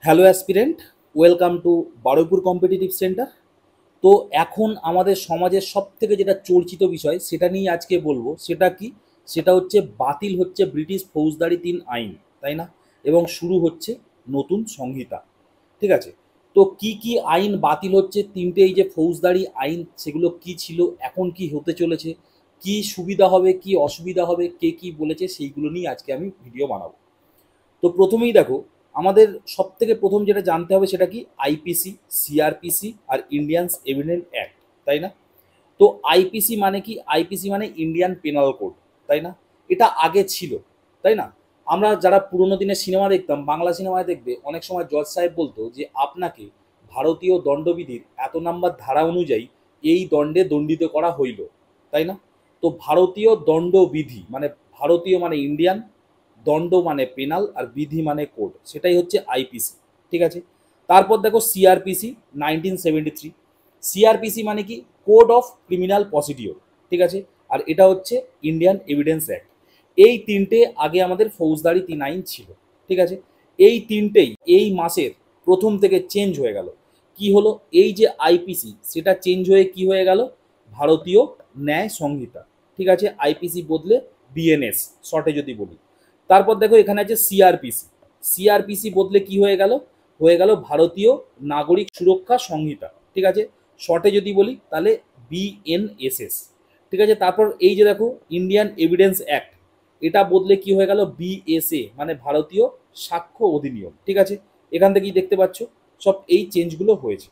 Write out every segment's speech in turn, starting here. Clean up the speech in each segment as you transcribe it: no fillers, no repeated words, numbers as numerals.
Hello aspirant, welcome to Baruipur competitive centre. তো এখন আমাদের সমাজের সব থেকে যেটা চর্চিত বিষয় সেটা নিয়ে আজকে বলবো। সেটা কি? সেটা হচ্ছে বাতিল হচ্ছে ব্রিটিশ ফৌজদারি ৩ আইন, তাই না? এবং শুরু হচ্ছে নতুন সংহিতা। ঠিক আছে? তো কি কি আইন বাতিল হচ্ছে, তিনটে এই যে ফৌজদারি আইন সেগুলো কি ছিল, এখন কি হতে চলেছে, কি সুবিধা হবে কি অসুবিধা হবে, কে কি বলেছে, সেইগুলো নিয়ে আজকে আমি ভিডিও বানাবো। তো প্রথমেই দেখো, আমাদের সব থেকে প্রথম যেটা জানতে হবে সেটা কি, আইপিসি, সিআরপিসি আর ইন্ডিয়ান এভিডেন্স অ্যাক্ট, তাই না? তো আইপিসি মানে কি? আইপিসি মানে ইন্ডিয়ান পেনাল কোড, তাই না? এটা আগে ছিল, তাই না? আমরা যারা পুরোনো দিনের সিনেমা দেখতাম, বাংলা সিনেমায় দেখবে অনেক সময় জজ সাহেব বলতো যে আপনাকে ভারতীয় দণ্ডবিধির এত নাম্বার ধারা অনুযায়ী এই দণ্ডে দণ্ডিত করা হইল, তাই না? তো ভারতীয় দণ্ডবিধি মানে ভারতীয় মানে ইন্ডিয়ান, দণ্ড মানে পেনাল, আর বিধি মানে কোড, সেটাই হচ্ছে আইপিসি। ঠিক আছে? তারপর দেখো সিআরপিসি, 1973। সিআরপিসি মানে কি? Code of criminal procedure. ঠিক আছে? আর এটা হচ্ছে ইন্ডিয়ান এভিডেন্স অ্যাক্ট। এই তিনটে আগে আমাদের ফৌজদারি ৩ আইন ছিল। ঠিক আছে? এই তিনটেই এই মাসের প্রথম থেকে চেঞ্জ হয়ে গেল। কি হলো? এই যে আইপিসি সেটা চেঞ্জ হয়ে কি হয়ে গেল? ভারতীয় ন্যায় সংহিতা। ঠিক আছে? আইপিসি বদলে বিএনএস, শর্টে যদি বলি। তারপর দেখো এখানে আছে সিআরপিসি। সিআরপিসি বদলে কি হয়ে গেল? হয়ে গেল ভারতীয় নাগরিক সুরক্ষা সংহিতা। ঠিক আছে? শর্টে যদি বলি তাহলে বিএনএসএস। ঠিক আছে? তারপর এই যে দেখো ইন্ডিয়ান এভিডেন্স অ্যাক্ট, এটা বদলে কি হয়ে গেল? বিএসএ মানে ভারতীয় সাক্ষ্য অধিনিয়ম। ঠিক আছে? এখান থেকেই দেখতে পাচ্ছ সব এই চেঞ্জগুলো হয়েছে।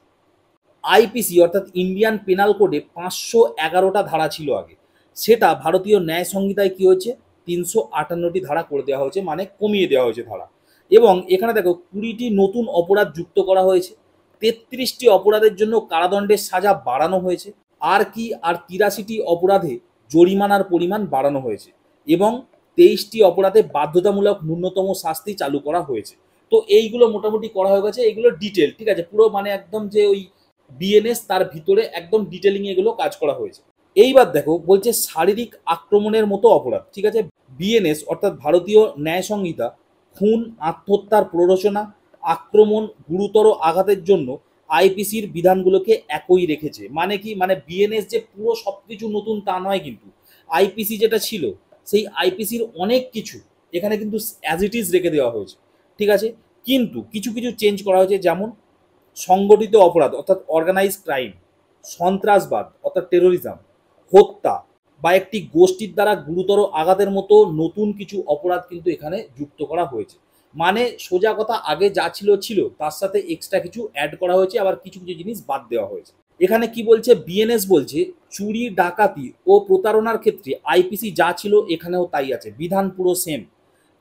আইপিসি অর্থাৎ ইন্ডিয়ান পেনাল কোডে ৫১১টা ধারা ছিল আগে, সেটা ভারতীয় ন্যায় সংহিতায় কি হয়েছে? ৩৫৮টি ধারা করে দেওয়া হয়েছে, মানে কমিয়ে দেওয়া হয়েছে ধারা। এবং এখানে দেখো ২০টি নতুন অপরাধ যুক্ত করা হয়েছে, ৩৩টি অপরাধের জন্য কারাদণ্ডের সাজা বাড়ানো হয়েছে, আর কি আর ৮৩টি অপরাধে জরিমানার পরিমাণ বাড়ানো হয়েছে, এবং ২৩টি অপরাধে বাধ্যতামূলক ন্যূনতম শাস্তি চালু করা হয়েছে। তো এইগুলো মোটামুটি করা হয়ে গেছে, এইগুলো ডিটেল। ঠিক আছে? পুরো মানে একদম যে ওই বিএনএস তার ভিতরে একদম ডিটেলিং এগুলো কাজ করা হয়েছে। এইবার দেখো বলছে শারীরিক আক্রমণের মতো অপরাধ। ঠিক আছে? বিএনএস অর্থাৎ ভারতীয় ন্যায় সংহিতা খুন, আত্মহত্যার প্ররোচনা, আক্রমণ, গুরুতর আঘাতের জন্য আইপিসির বিধানগুলোকে একই রেখেছে। মানে কি? মানে বিএনএস যে পুরো সবকিছু নতুন তা নয়, কিন্তু আইপিসি যেটা ছিল সেই আইপিসির অনেক কিছু এখানে কিন্তু অ্যাজ ইট ইজ রেখে দেওয়া হয়েছে। ঠিক আছে? কিন্তু কিছু কিছু চেঞ্জ করা হয়েছে, যেমন সংগঠিত অপরাধ অর্থাৎ অর্গানাইজ ক্রাইম, সন্ত্রাসবাদ অর্থাৎ টেরোরিজম, হত্যা বা একটি গোষ্ঠীর দ্বারা গুরুতর আঘাতের মতো নতুন কিছু অপরাধ কিন্তু এখানে যুক্ত করা হয়েছে। মানে সোজা কথা, আগে যা ছিল ছিল, তার সাথে এক্সট্রা কিছু অ্যাড করা হয়েছে, আবার কিছু কিছু জিনিস বাদ দেওয়া হয়েছে। এখানে কি বলছে? বিএনএস বলছে চুরি, ডাকাতি ও প্রতারণার ক্ষেত্রে আইপিসি যা ছিল এখানেও তাই আছে, বিধান পুরো সেম।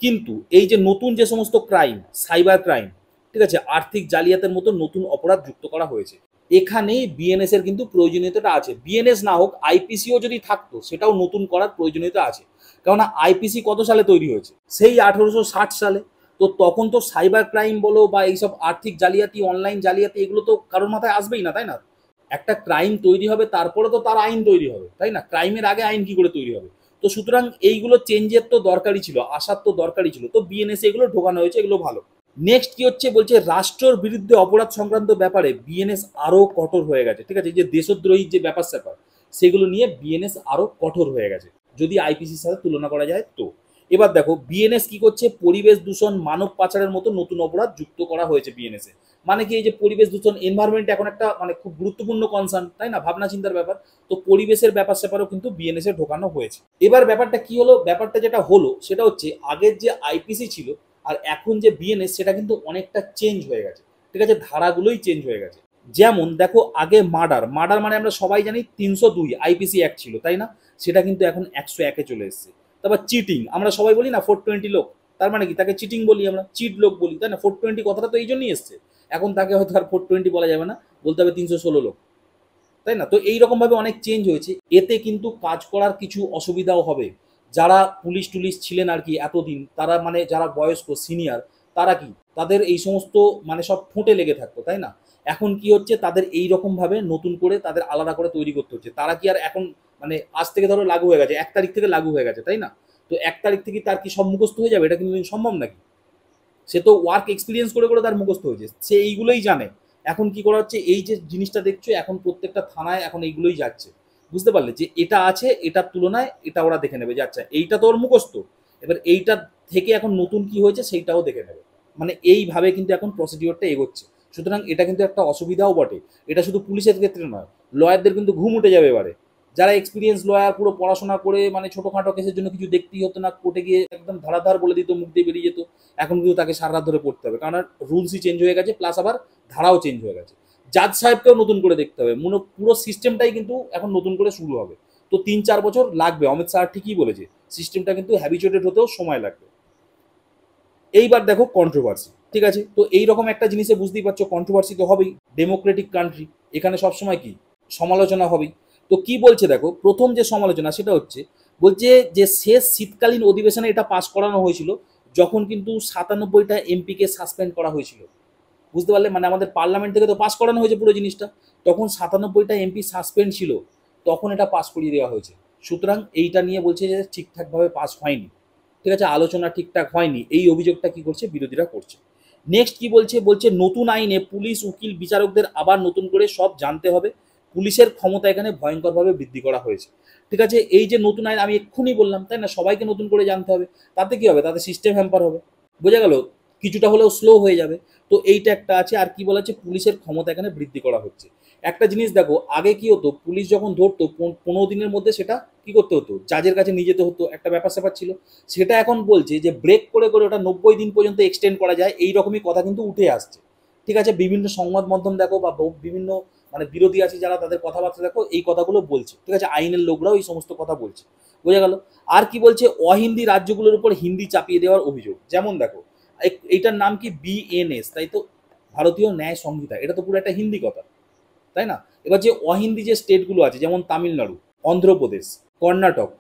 কিন্তু এই যে নতুন যে সমস্ত ক্রাইম, সাইবার ক্রাইম, ঠিক আছে, আর্থিক জালিয়াতের মতো নতুন অপরাধ যুক্ত করা হয়েছে। এখানেই বিএনএস এর কিন্তু প্রয়োজনীয়তাটা আছে। বিএনএস না হোক, আইপিসিও যদি থাকতো সেটাও নতুন করার প্রয়োজনীয়তা আছে। কেননা আইপিসি কত সালে তৈরি হয়েছে? সেই ১৮৬০ সালে। তো তখন তো সাইবার ক্রাইম বলো বা এইসব আর্থিক জালিয়াতি, অনলাইন জালিয়াতি, এগুলো তো কারোর মাথায় আসবেই না, তাই না? একটা ক্রাইম তৈরি হবে তারপরে তো তার আইন তৈরি হবে, তাই না? ক্রাইমের আগে আইন কি করে তৈরি হবে? তো সুতরাং এইগুলো চেঞ্জের তো দরকারই ছিল, আসার তো দরকারই ছিল। তো বিএনএস এগুলো ঢোকানো হয়েছে, এগুলো ভালো। নেক্সট কি হচ্ছে? বলছে রাষ্ট্রের বিরুদ্ধে অপরাধ সংক্রান্ত ব্যাপারে বিএনএস আরো কঠোর হয়ে গেছে। ঠিক আছে? যে দেশদ্রোহী যে ব্যাপার স্যাপার, সেগুলো নিয়ে বিএনএস আরো কঠোর হয়ে গেছে যদি আইপিসির সাথে তুলনা করা যায়। তো এবার দেখো বিএনএস কি করছে? পরিবেশ দূষণ, মানব পাচারের মতো নতুন অপরাধ যুক্ত করা হয়েছে বিএনএস এ। মানে কি? এই যে পরিবেশ দূষণ, এনভায়রনমেন্ট এখন একটা মানে খুব গুরুত্বপূর্ণ কনসার্ন, তাই না? ভাবনা চিন্তার ব্যাপার। তো পরিবেশের ব্যাপার স্যাপারও কিন্তু বিএনএস এ ঢোকানো হয়েছে। এবার ব্যাপারটা কি হলো? ব্যাপারটা যেটা হলো সেটা হচ্ছে আগের যে আইপিসি ছিল আর এখন যে বিএনএস, সেটা কিন্তু অনেকটা চেঞ্জ হয়ে গেছে। ঠিক আছে? ধারাগুলোই চেঞ্জ হয়ে গেছে। যেমন দেখো, আগে মার্ডার, মার্ডার মানে আমরা সবাই জানি ৩০২ আইপিসি অ্যাক্ট ছিল, তাই না? সেটা কিন্তু এখন ১০১-এ চলে এসেছে। তারপর চিটিং, আমরা সবাই বলি না 420 লোক, তার মানে কি? তাকে চিটিং বলি, আমরা চিট লোক বলি, তাই না? 420 কথাটা তো এই জন্যই এসছে। এখন তাকে হয়তো আর 420 বলা যাবে না, বলতে হবে ৩১৬ লোক, তাই না? তো এইরকম ভাবে অনেক চেঞ্জ হয়েছে। এতে কিন্তু কাজ করার কিছু অসুবিধাও হবে। যারা পুলিশ টুলিশ ছিলেন আর কি এতদিন, তারা মানে যারা বয়স্ক সিনিয়র, তারা কি তাদের এই সমস্ত মানে সব ঠোঁটে লেগে থাকতো, তাই না? এখন কি হচ্ছে? তাদের এই রকম ভাবে নতুন করে তাদের আলাদা করে তৈরি করতে হচ্ছে। তারা কি আর এখন মানে আজ থেকে ধরো লাগু হয়ে গেছে, ১ তারিখ থেকে লাগু হয়ে গেছে, তাই না? তো ১ তারিখ থেকে তার কি সব মুখস্থ হয়ে যাবে? এটা কিন্তু সম্ভব নাকি? সে তো ওয়ার্ক এক্সপিরিয়েন্স করে করে তার মুখস্থ হয়েছে, সে এইগুলোই জানে। এখন কি করা হচ্ছে, এই যে জিনিসটা দেখছো এখন প্রত্যেকটা থানায় এখন এইগুলোই যাচ্ছে, বুঝতে পারলে যে এটা আছে, এটার তুলনায় এটা ওরা দেখে নেবে যে আচ্ছা এইটা তো ওর মুখস্থ, এবার এইটা থেকে এখন নতুন কি হয়েছে সেইটাও দেখে নেবে। মানে এইভাবে কিন্তু এখন প্রসিডিওরটা এগোচ্ছে। সুতরাং এটা কিন্তু একটা অসুবিধাও বটে। এটা শুধু পুলিশের ক্ষেত্রে নয়, লয়ারদের কিন্তু ঘুম উঠে যাবে এবারে। যারা এক্সপিরিয়েন্স লয়ার, পুরো পড়াশোনা করে মানে ছোটোখাটো কেসের জন্য কিছু দেখতেই হতো না, কোর্টে গিয়ে একদম ধারাধার বলে দিত, মুখ দিয়ে বেরিয়ে যেত, এখন কিন্তু তাকে সারা রাত ধরে পড়তে হবে, কারণ রুলসই চেঞ্জ হয়ে গেছে, প্লাস আবার ধারাও চেঞ্জ হয়ে গেছে। জাজ সাহেবকেও নতুন করে দেখতে হবে, পুরো সিস্টেমটাই কিন্তু এখন নতুন করে শুরু হবে। তো 3-4 বছর লাগবে, অমিত শাহ ঠিকই বলেছে, সিস্টেমটা কিন্তু হ্যাবিচুয়েটেড হতেও সময় লাগবে। এইবার দেখো কন্ট্রোভার্সি, ঠিক আছে, তো এইরকম একটা জিনিসে বুঝতেই পারছো কন্ট্রোভার্সি তো হবেই, ডেমোক্রেটিক কান্ট্রি, এখানে সবসময় কি সমালোচনা হবেই। তো কি বলছে দেখো, প্রথম যে সমালোচনা সেটা হচ্ছে, বলছে যে শেষ শীতকালীন অধিবেশনে এটা পাস করানো হয়েছিল যখন কিন্তু 97টা এমপিকে সাসপেন্ড করা হয়েছিল, বুঝতে পারলে, মানে আমাদের পার্লামেন্ট থেকে তো পাস করানো হয়েছে পুরো জিনিসটা, তখন 97টা এমপি সাসপেন্ড ছিল, তখন এটা পাস করিয়ে দেওয়া হয়েছে। সুতরাং এইটা নিয়ে বলছে যে ঠিকঠাকভাবে পাস হয়নি, ঠিক আছে, আলোচনা ঠিকঠাক হয়নি, এই অভিযোগটা কি করছে বিরোধীরা করছে। নেক্সট কি বলছে, বলছে নতুন আইনে পুলিশ, উকিল, বিচারকদের আবার নতুন করে সব জানতে হবে, পুলিশের ক্ষমতা এখানে ভয়ঙ্করভাবে বৃদ্ধি করা হয়েছে। ঠিক আছে, এই যে নতুন আইন আমি এক্ষুনি বললাম, তাই না, সবাইকে নতুন করে জানতে হবে, তাতে কি হবে, তাতে সিস্টেম হ্যাম্পার হবে, বোঝা গেল, কিছুটা হলেও স্লো হয়ে যাবে। তো এইটা একটা আছে। আর কি বলা হচ্ছে, পুলিশের ক্ষমতা এখানে বৃদ্ধি করা হচ্ছে। একটা জিনিস দেখো, আগে কি হতো, পুলিশ যখন ধরতো 15 দিনের মধ্যে সেটা কি করতে হতো, জাজের কাছে নিয়ে যেতে হতো, একটা ব্যাপার স্যাপার ছিল। সেটা এখন বলছে যে ব্রেক করে করে ওটা 90 দিন পর্যন্ত এক্সটেন্ড করা যায়, এই রকমই কথা কিন্তু উঠে আসছে। ঠিক আছে, বিভিন্ন সংবাদ মাধ্যম দেখো বা বিভিন্ন মানে বিরোধী আছে যারা, তাদের কথাবার্তা দেখো, এই কথাগুলো বলছে। ঠিক আছে, আইনের লোকরাও এই সমস্ত কথা বলছে, বোঝা গেল। আর কি বলছে, অহিন্দি রাজ্যগুলোর উপর হিন্দি চাপিয়ে দেওয়ার অভিযোগ। যেমন দেখো, এইটার নাম কি, বিএনএস, তাই তো, ভারতীয় ন্যায় সংহিতা, এটা তো পুরো একটা হিন্দি কথা, তাই না। এবার যে অহিন্দি যে স্টেটগুলো আছে, যেমন তামিলনাড়ু, অন্ধ্রপ্রদেশ, কর্ণাটক,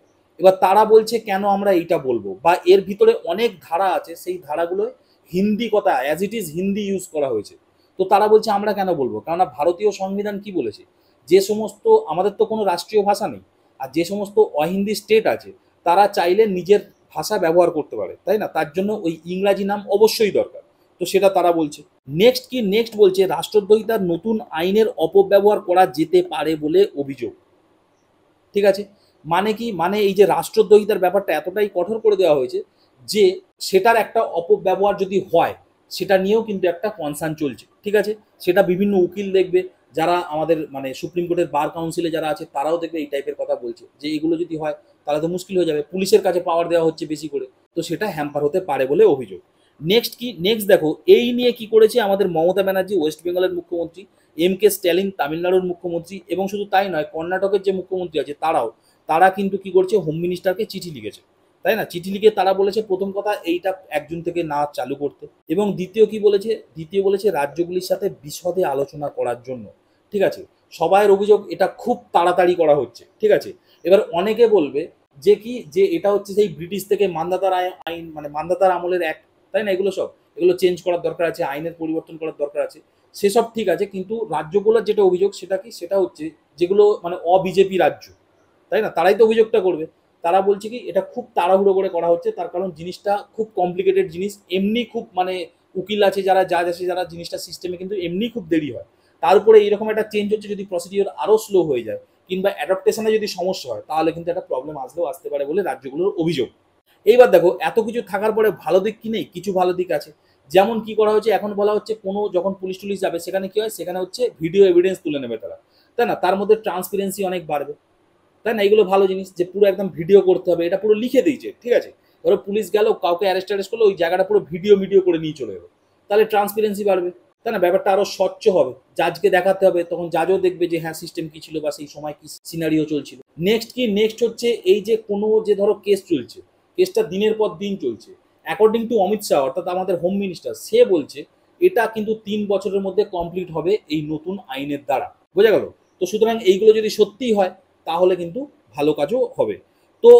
এবার তারা বলছে কেন আমরা এইটা বলবো, বা এর ভিতরে অনেক ধারা আছে, সেই ধারাগুলোয় হিন্দি কথা as it is Hindi use করা হয়েছে। তো তারা বলছে আমরা কেন বলবো, কেননা ভারতীয় সংবিধান কি বলেছে, যে সমস্ত, আমাদের তো কোনো রাষ্ট্রীয় ভাষা নেই, আর যে সমস্ত অহিন্দি স্টেট আছে তারা চাইলে নিজের ভাষা ব্যবহার করতে পারে, তাই না, তার জন্য ওই ইংরাজি নাম অবশ্যই দরকার। তো সেটা তারা বলছে। নেক্সট কি, নেক্সট বলছে রাষ্ট্রদ্রোহিতার নতুন আইনের অপব্যবহার করা যেতে পারে বলে অভিযোগ। ঠিক আছে, মানে কি, মানে এই যে রাষ্ট্রদ্রোহিতার ব্যাপারটা এতটাই কঠোর করে দেওয়া হয়েছে যে সেটার একটা অপব্যবহার যদি হয়, সেটা নিয়েও কিন্তু একটা কনসার্ন চলছে। ঠিক আছে, সেটা বিভিন্ন উকিল দেখবে, যারা আমাদের মানে সুপ্রিম কোর্টের বার কাউন্সিলে যারা আছে তারাও দেখবে এই টাইপের কথা বলছে, যে এগুলো যদি হয় তাহলে তো মুশকিল হয়ে যাবে, পুলিশের কাছে পাওয়ার দেওয়া হচ্ছে বেশি করে, তো সেটা হ্যাম্পার হতে পারে বলে অভিযোগ। নেক্সট কি, নেক্সট দেখো, এই নিয়ে কি করেছে আমাদের মমতা ব্যানার্জি ওয়েস্ট বেঙ্গলের মুখ্যমন্ত্রী, কে স্ট্যালিন তামিলনাড়ুর মুখ্যমন্ত্রী, এবং শুধু তাই নয়, কর্ণাটকের যে মুখ্যমন্ত্রী আছে তারা কিন্তু কি করছে, হোম মিনিস্টারকে চিঠি লিখেছে, তাই না, চিঠি লিখে তারা বলেছে প্রথম কথা এইটা 1 জুন থেকে না চালু করতে, এবং দ্বিতীয় কি বলেছে, দ্বিতীয় বলেছে রাজ্যগুলির সাথে বিশদে আলোচনা করার জন্য। ঠিক আছে, সবাইয়ের অভিযোগ এটা খুব তাড়াতাড়ি করা হচ্ছে। ঠিক আছে, এবার অনেকে বলবে যে কি, যে এটা হচ্ছে সেই ব্রিটিশ থেকে মান্ধাতার আইন, মানে মান্ধাতার আমলের এক, তাই না, এগুলো চেঞ্জ করার দরকার আছে, আইনের পরিবর্তন করার দরকার আছে, সেসব ঠিক আছে, কিন্তু রাজ্যগুলোর যেটা অভিযোগ সেটা কি, সেটা হচ্ছে যেগুলো মানে অবিজেপি রাজ্য, তাই না, তারাই তো অভিযোগটা করবে। তারা বলছে কি এটা খুব তাড়াহুড়ো করে করা হচ্ছে, তার কারণ জিনিসটা খুব কমপ্লিকেটেড জিনিস, এমনি খুব মানে উকিল আছে যারা, জাজ আছে যারা, জিনিসটা সিস্টেমে কিন্তু এমনি খুব দেরি হয়, তার উপরে এইরকম একটা চেঞ্জ হচ্ছে, যদি প্রসিডিওর আরও স্লো হয়ে যায় কিংবা অ্যাডাপ্টেশনে যদি সমস্যা হয়, তাহলে কিন্তু একটা প্রবলেম আসলেও আসতে পারে বলে রাজ্যগুলোর অভিযোগ। এইবার দেখো, এত কিছু থাকার পরে ভালো দিক কি নেই, কিছু ভালো দিক আছে। যেমন কি করা হচ্ছে, এখন বলা হচ্ছে কোনো যখন পুলিশ টুলিশ যাবে সেখানে কি হয়, সেখানে হচ্ছে ভিডিও এভিডেন্স তুলে নেবে তারা, তাই না, তার মধ্যে ট্রান্সপারেন্সি অনেক বাড়বে, তাই না, এগুলো ভালো জিনিস, যে পুরো একদম ভিডিও করতে হবে, এটা পুরো লিখে দিয়েছে। ঠিক আছে, ধরো পুলিশ গেল, কাউকে অ্যারেস্ট করলো, ওই জায়গাটা পুরো ভিডিও করে নিয়ে চলে এলো, তাহলে ট্রান্সপারেন্সি বাড়বে, তাই না, ব্যাপারটা আরো স্বচ্ছ হবে, জাজকে দেখাতে হবে, তখন জাজও দেখবে যে হ্যাঁ সিস্টেম কি ছিল বা সেই সময় কি সিনারিও চলছিল। নেক্সট কি, নেক্সট হচ্ছে এই যে কোনো যে ধরো কেস চলছে, কেসটা দিনের পর দিন চলছে, অ্যাকর্ডিং টু অমিত শাহ অর্থাৎ আমাদের হোম মিনিস্টার, সে বলছে এটা কিন্তু 3 বছরের মধ্যে কমপ্লিট হবে এই নতুন আইনের দ্বারা, বোঝা গেল। তো সুতরাং এইগুলো যদি সত্যিই হয় তাহলে কিন্তু ভালো কাজও হবে। তো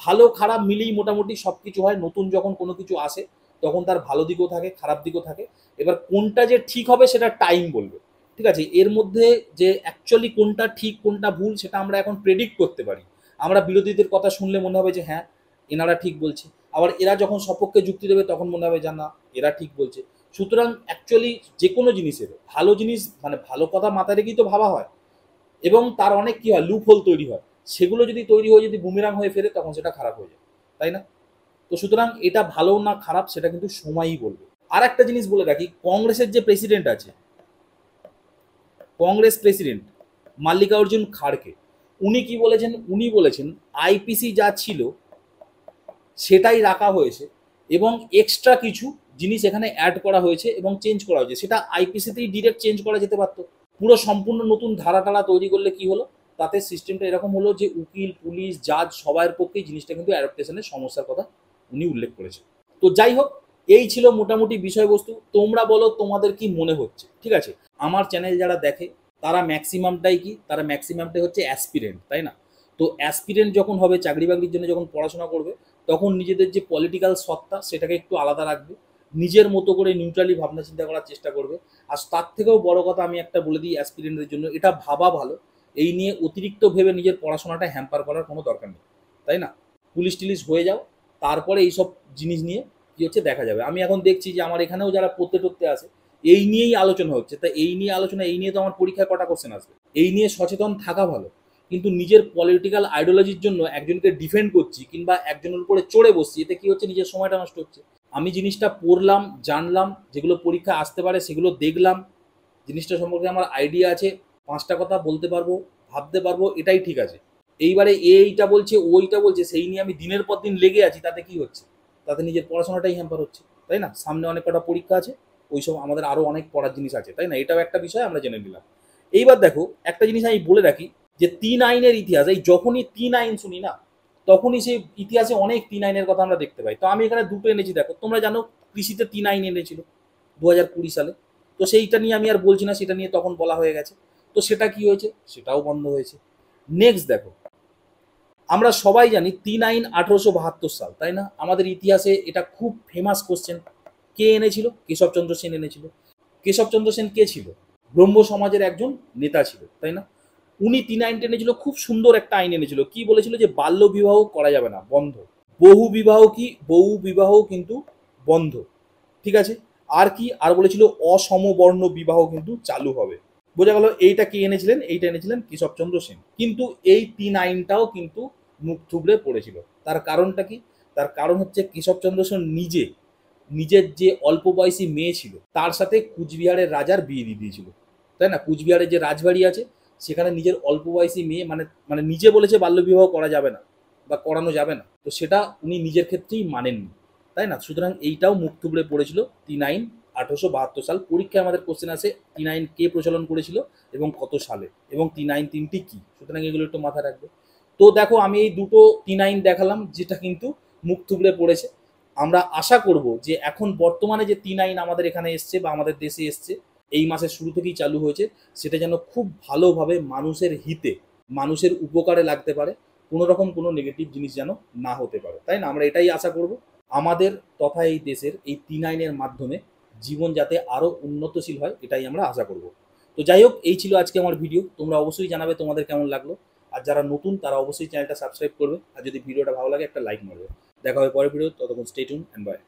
ভালো খারাপ মিলিয়ে মোটামুটি সব কিছু হয়, নতুন যখন কোনো কিছু আসে তখন তার ভালো দিকও থাকে, খারাপ দিকও থাকে। এবার কোনটা যে ঠিক হবে সেটা টাইম বলবে। ঠিক আছে, এর মধ্যে যে অ্যাকচুয়ালি কোনটা ঠিক কোনটা ভুল সেটা আমরা এখন প্রেডিক্ট করতে পারি। আমরা বিরোধীদের কথা শুনলে মনে হবে যে হ্যাঁ এনারা ঠিক বলছে, আবার এরা যখন সপক্ষে যুক্তি দেবে তখন মনে হবে না এরা ঠিক বলছে। সুতরাং অ্যাকচুয়ালি যে কোনো জিনিসের ভালো জিনিস মানে ভালো কথা মাথায় রেখেই তো ভাবা হয়, এবং তার অনেক কী হয় লুপ হোল তৈরি হয়, সেগুলো যদি তৈরি হয়ে যদি বুমেরাং হয়ে ফেরে তখন সেটা খারাপ হয়ে যায়, তাই না? তো সুতরাং এটা ভালো না খারাপ সেটা কিন্তু সময়ই বলবে। আর একটা জিনিস বলে রাখি, কংগ্রেসের যে প্রেসিডেন্ট আছে, কংগ্রেস প্রেসিডেন্ট মাল্লিকার্জুন খাড়গে, উনি কি বলেছেন? উনি বলেছেন আইপিসি যা ছিল সেটাই রাখা হয়েছে এবং এক্সট্রা কিছু জিনিস এখানে অ্যাড করা হয়েছে এবং চেঞ্জ করা হয়েছে। সেটা আইপিসিতেই ডিরেক্ট চেঞ্জ করা যেতে পারত। পুরো সম্পূর্ণ নতুন ধারা টারা তৈরি করলে কি হলো, তাতে সিস্টেমটা এরকম হলো যে উকিল, পুলিশ, জাজ সবার পক্ষেই জিনিসটা কিন্তু অ্যাডাপ্টেশনের সমস্যার কথা উনি উল্লেখ করেছেন। তো যাই হোক, এই ছিল মোটামুটি বিষয়বস্তু। তোমরা বলো তোমাদের কি মনে হচ্ছে, ঠিক আছে? আমার চ্যানেল যারা দেখে তারা ম্যাক্সিমামটাই কি, তারা ম্যাক্সিমামটাই হচ্ছে অ্যাসপিরেন্ট, তাই না? তো অ্যাসপিরেন্ট যখন হবে, চাকরি বাকরির জন্য যখন পড়াশোনা করবে, তখন নিজেদের যে পলিটিক্যাল সত্তা সেটাকে একটু আলাদা রাখবে, নিজের মতো করে নিউট্রালি ভাবনা চিন্তা করার চেষ্টা করবে। আর তার থেকেও বড় কথা আমি একটা বলে দিই অ্যাসপিরেন্টদের জন্য, এটা ভাবা ভালো, এই নিয়ে অতিরিক্ত ভেবে নিজের পড়াশোনাটা হ্যাম্পার করার কোনো দরকার নেই, তাই না? পুলিশ টিলিশ হয়ে যাও, তারপরে এইসব জিনিস নিয়ে কী হচ্ছে দেখা যাবে। আমি এখন দেখছি যে আমার এখানেও যারা পড়তে টরতে আসে এই নিয়েই আলোচনা হচ্ছে। তা এই নিয়ে আলোচনা, এই নিয়ে তো আমার পরীক্ষায় কটা কোশ্চেন আসবে। এই নিয়ে সচেতন থাকা ভালো, কিন্তু নিজের পলিটিক্যাল আইডিওলজির জন্য একজনকে ডিফেন্ড করছি কিংবা একজনের উপরে চড়ে বসছি, এতে কি হচ্ছে নিজের সময়টা নষ্ট হচ্ছে। আমি জিনিসটা পড়লাম, জানলাম, যেগুলো পরীক্ষা আসতে পারে সেগুলো দেখলাম, জিনিসটা সম্পর্কে আমার আইডিয়া আছে, 5টা কথা বলতে পারবো, ভাবতে পারবো, এটাই ঠিক আছে। এইবারে এইটা বলছে ওইটা বলছে সেই নিয়ে আমি দিনের পর দিন লেগে আছি, তাতে কি হচ্ছে? তাতে নিজের পড়াশোনাটাই হ্যাম্পার হচ্ছে, তাই না? সামনে অনেক কটা পরীক্ষা আছে, ওইসব আমাদের আরও অনেক পড়ার জিনিস আছে, তাই না? এটাও একটা বিষয় আমরা জেনে নিলাম। এইবার দেখো, একটা জিনিস আমি বলে রাখি যে 3 আইনের ইতিহাস, এই যখনই 3 আইন শুনি না তখনই সেই ইতিহাসে অনেক 3 আইনের কথা আমরা দেখতে পাই। তো আমি এখানে দুটো এনেছি। দেখো, তোমরা জানো কৃষিতে 3 আইন এনেছিল 2020 সালে। তো সেইটা নিয়ে আমি আর বলছি না, সেটা নিয়ে তখন বলা হয়ে গেছে। তো সেটা কি হয়েছে? সেটাও বন্ধ হয়েছে। নেক্সট দেখো, আমরা সবাই জানি 3 আইন 1872 সাল, তাই না? আমাদের ইতিহাসে এটা খুব ফেমাস কোশ্চেন। কে এনেছিল? কেশবচন্দ্র সেন এনেছিল। কেশবচন্দ্র সেন কে ছিল? ব্রহ্ম সমাজের একজন নেতা ছিল, তাই না? উনি 3 আইনটা এনেছিল, খুব সুন্দর একটা আইন এনেছিল। কি বলেছিল? যে বাল্য বিবাহ করা যাবে না, বন্ধ। বহু বিবাহ কি? বহু বিবাহ কিন্তু বন্ধ, ঠিক আছে? আর কি? আর বলেছিল অসমবর্ণ বিবাহ কিন্তু চালু হবে। বোঝা গেল এইটা কে এনেছিলেন? এইটা এনেছিলেন কেশবচন্দ্র সেন। কিন্তু এই 3 আইনটাও কিন্তু মুখ থুবড়ে পড়েছিল। তার কারণটা কি? তার কারণ হচ্ছে কেশবচন্দ্র সেন নিজের যে অল্প বয়সী মেয়ে ছিল তার সাথে কুচবিহারের রাজার বিয়ে দিয়ে দিয়েছিল, তাই না? কুচবিহারের যে রাজবাড়ি আছে সেখানে নিজের অল্প বয়সী মেয়ে মানে মানে নিজে বলেছে বাল্যবিবাহ করা যাবে না বা করানো যাবে না, তো সেটা উনি নিজের ক্ষেত্রেই মানেননি, তাই না? সুতরাং এইটাও মুখ থুবড়ে পড়েছিল 3 আইন 1872 সাল। পরীক্ষায় আমাদের কোশ্চেন আছে 3 আইন কে প্রচলন করেছিল এবং কত সালে, এবং 3 আইন তিনটি কি। সুতরাং এগুলো একটু মাথায় রাখবে। তো দেখো, আমি এই দুটো 3 আইন দেখালাম যেটা কিন্তু মুখ থুবড়ে পড়েছে। আমরা আশা করব যে এখন বর্তমানে যে 3 আইন আমাদের এখানে এসছে বা আমাদের দেশে এসছে, এই মাসের শুরু থেকেই চালু হয়েছে, সেটা যেন খুব ভালোভাবে মানুষের হিতে, মানুষের উপকারে লাগতে পারে, কোনো রকম কোনো নেগেটিভ জিনিস যেন না হতে পারে, তাই না? আমরা এটাই আশা করব। আমাদের তথা এই দেশের এই 3 আইনের মাধ্যমে জীবন যাতে আরও উন্নতশীল হয়, এটাই আমরা আশা করব। তো যাই হোক, এই ছিল আজকে আমার ভিডিও। তোমরা অবশ্যই জানাবে তোমাদের কেমন লাগলো। আর যারা নতুন তারা অবশ্যই চ্যানেলটা সাবস্ক্রাইব করবে, আর যদি ভিডিওটা ভালো লাগে একটা লাইক মারবে। দেখা হবে পরের ভিডিও, ততক্ষণ স্টে টিউন এন্ড বাই।